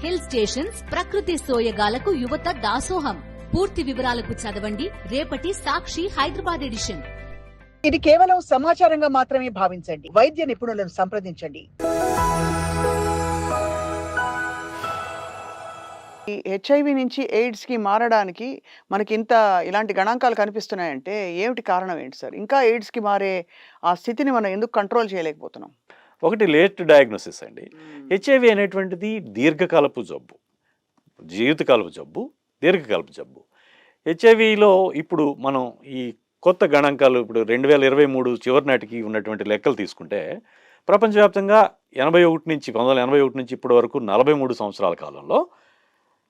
Hill stations, ప్రకృతి సోయగాలకు యువత దాసోహం. పూర్తి వివరాలకు చదవండి రేపటి సాక్షి హైదరాబాద్ ఎడిషన్. ఇది కేవలం సమాచారంగా మాత్రమే భావించండి. వైద్య నిపుణులను సంప్రదించండి. హెచ్ఐవి నుంచి ఎయిడ్స్ కి మారడానికి మనకి ఇలాంటి గణాంకాలు కనిపిస్తున్నాయంటే ఏమిటి కారణం ఏంటి సార్? ఇంకా ఎయిడ్స్ కి మారే ఆ స్థితిని మనం ఎందుకు కంట్రోల్ చేయలేకపోతున్నాం? ఒకటి లేట్ డయాగ్నోసిస్ అండి. హెచ్ఐవి అనేటువంటిది దీర్ఘకాలపు జబ్బు, జీవితకాలపు జబ్బు, దీర్ఘకాలపు జబ్బు. హెచ్ఐవిలో ఇప్పుడు మనం ఈ కొత్త గణాంకాలు ఇప్పుడు 2023 చివరి నాటికి ఉన్నటువంటి లెక్కలు తీసుకుంటే ప్రపంచవ్యాప్తంగా 1981 నుంచి ఇప్పటి వరకు 43 సంవత్సరాల కాలంలో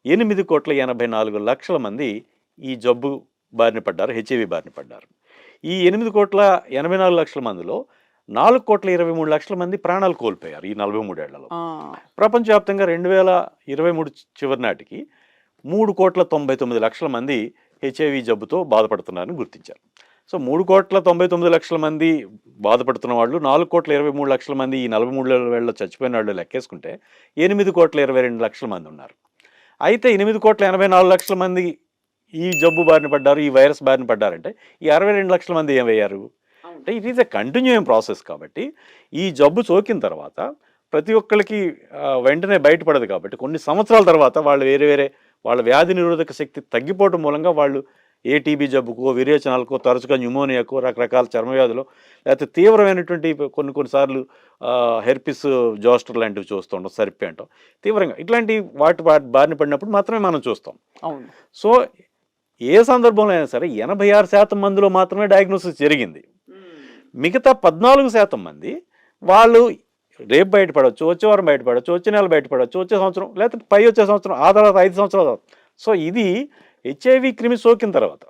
8,84,00,000 మంది ఈ జబ్బు బారిన పడ్డారు, హెచ్ఐవి బారిన పడ్డారు. ఈ 8,84,00,000 మందిలో 4,23,00,000 మంది ప్రాణాలు కోల్పోయారు ఈ 43 ఏళ్లలో. ప్రపంచవ్యాప్తంగా 2023 చివరి నాటికి 3,99,00,000 మంది హెచ్ఐవి జబ్బుతో బాధపడుతున్నారని గుర్తించారు. సో 3,99,00,000 మంది బాధపడుతున్న వాళ్ళు, 4,23,00,000 మంది ఈ 43 ఏళ్ళలో చచ్చిపోయిన వాళ్ళు లెక్కేసుకుంటే 8,22,00,000 మంది ఉన్నారు. అయితే 8,84,00,000 మంది ఈ జబ్బు బారిన పడ్డారు, ఈ వైరస్ బారిన పడ్డారంటే ఈ 62,00,000 మంది ఏమయ్యారు అంటే it is a continuing process. కాబట్టి ఈ జబ్బు సోకిన తర్వాత ప్రతి ఒక్కరికి వెంటనే బయటపడదు. కాబట్టి కొన్ని సంవత్సరాల తర్వాత వాళ్ళు వేరే వాళ్ళ వ్యాధి నిరోధక శక్తి తగ్గిపోవడం మూలంగా వాళ్ళు ఏ టీబీ జబ్బుకో, విరేచనాలకో, తరచుగా న్యూమోనియాకో, రకరకాల చర్మవ్యాధులు, లేకపోతే తీవ్రమైనటువంటి కొన్నిసార్లు హెర్పిస్ జోస్టర్ లాంటివి చూస్తూ ఉంటాం, సరిపి అంటాం, తీవ్రంగా ఇట్లాంటి వాటి బారిన పడినప్పుడు మాత్రమే మనం చూస్తాం. అవును. సో ఏ సందర్భంలో అయినా సరే 86% మందిలో మాత్రమే డయాగ్నోసిస్ జరిగింది. మిగతా 14% మంది వాళ్ళు రేపు బయటపడవచ్చు, వచ్చే వారం బయటపడవచ్చు, వచ్చే నెల బయటపడవచ్చు, వచ్చే సంవత్సరం, లేకపోతే వచ్చే సంవత్సరం, ఆ తర్వాత 5 సంవత్సరాలు. సో ఇది హెచ్ఐవి క్రిమి సోకిన తర్వాత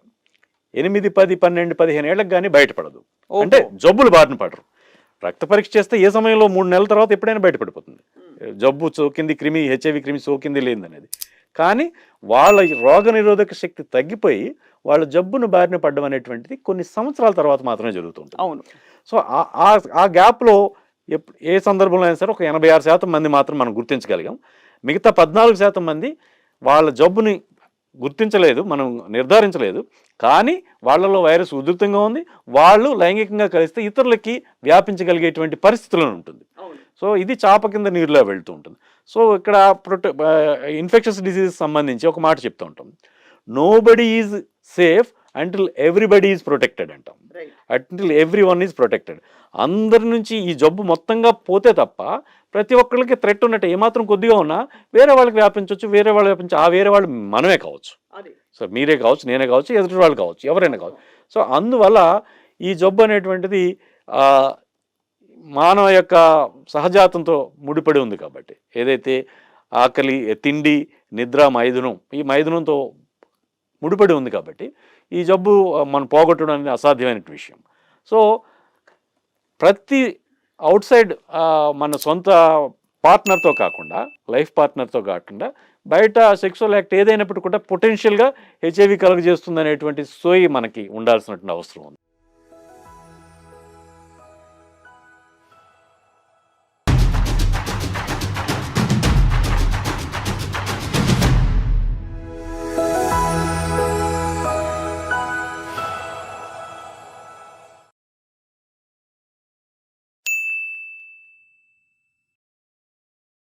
8, 10, 12, 15 ఏళ్ళకి కానీ బయటపడదు. అంటే జబ్బులు బారిన పడరు. రక్త పరీక్ష చేస్తే ఏ సమయంలో 3 నెలల తర్వాత ఎప్పుడైనా బయటపడిపోతుంది జబ్బు సోకింది, క్రిమి హెచ్ఐవి క్రిమి సోకింది లేదనేది. కానీ వాళ్ళ రోగ నిరోధక శక్తి తగ్గిపోయి వాళ్ళ జబ్బును బారిన పడడం అనేటువంటిది కొన్ని సంవత్సరాల తర్వాత మాత్రమే జరుగుతుంటుంది. అవును. సో ఆ గ్యాప్లో ఏ సందర్భంలో అయినా సరే ఒక 86% మంది మాత్రం మనం గుర్తించగలిగాం. మిగతా 14% మంది వాళ్ళ జబ్బుని గుర్తించలేదు, మనం నిర్ధారించలేదు. కానీ వాళ్ళలో వైరస్ ఉధృతంగా ఉంది, వాళ్ళు లైంగికంగా కలిస్తే ఇతరులకి వ్యాపించగలిగేటువంటి పరిస్థితులను ఉంటుంది. సో ఇది చాప కింద నీరులో వెళ్తూ ఉంటుంది. సో ఇక్కడ ఇన్ఫెక్షన్స్ డిసీజెస్ సంబంధించి ఒక మాట చెప్తూ ఉంటాం, nobody is safe until everybody is protected అంటాం. Until every one is protected. అందరి నుంచి ఈ జబ్బు మొత్తంగా పోతే తప్ప ప్రతి ఒక్కరికి థ్రెట్ ఉన్నట్టు ఏమాత్రం కొద్దిగా ఉన్నా వేరే వాళ్ళకి వ్యాపించవచ్చు, వేరే వాళ్ళు వ్యాపించవచ్చు. ఆ వేరే వాళ్ళు మనమే కావచ్చు, సో మీరే కావచ్చు, నేనే కావచ్చు, ఎదుటి వాళ్ళు కావచ్చు, ఎవరైనా కావచ్చు. సో అందువల్ల ఈ జబ్బు అనేటువంటిది మానవ యొక్క సహజాతంతో ముడిపడి ఉంది. కాబట్టి ఏదైతే ఆకలి, తిండి, నిద్ర, మైథునం, ఈ మైథునంతో ముడిపడి ఉంది. కాబట్టి ఈ జబ్బు మనం పోగొట్టడం అనేది అసాధ్యమైన విషయం. సో ప్రతి అవుట్ సైడ్ మన సొంత పార్ట్నర్తో కాకుండా, లైఫ్ పార్ట్నర్తో కాకుండా బయట సెక్సువల్ యాక్ట్ ఏదైనప్పటికీ కూడా పొటెన్షియల్గా హెచ్ఐవి కలుగజేస్తుంది అనేటువంటి సోయి మనకి ఉండాల్సినటువంటి అవసరం ఉంది.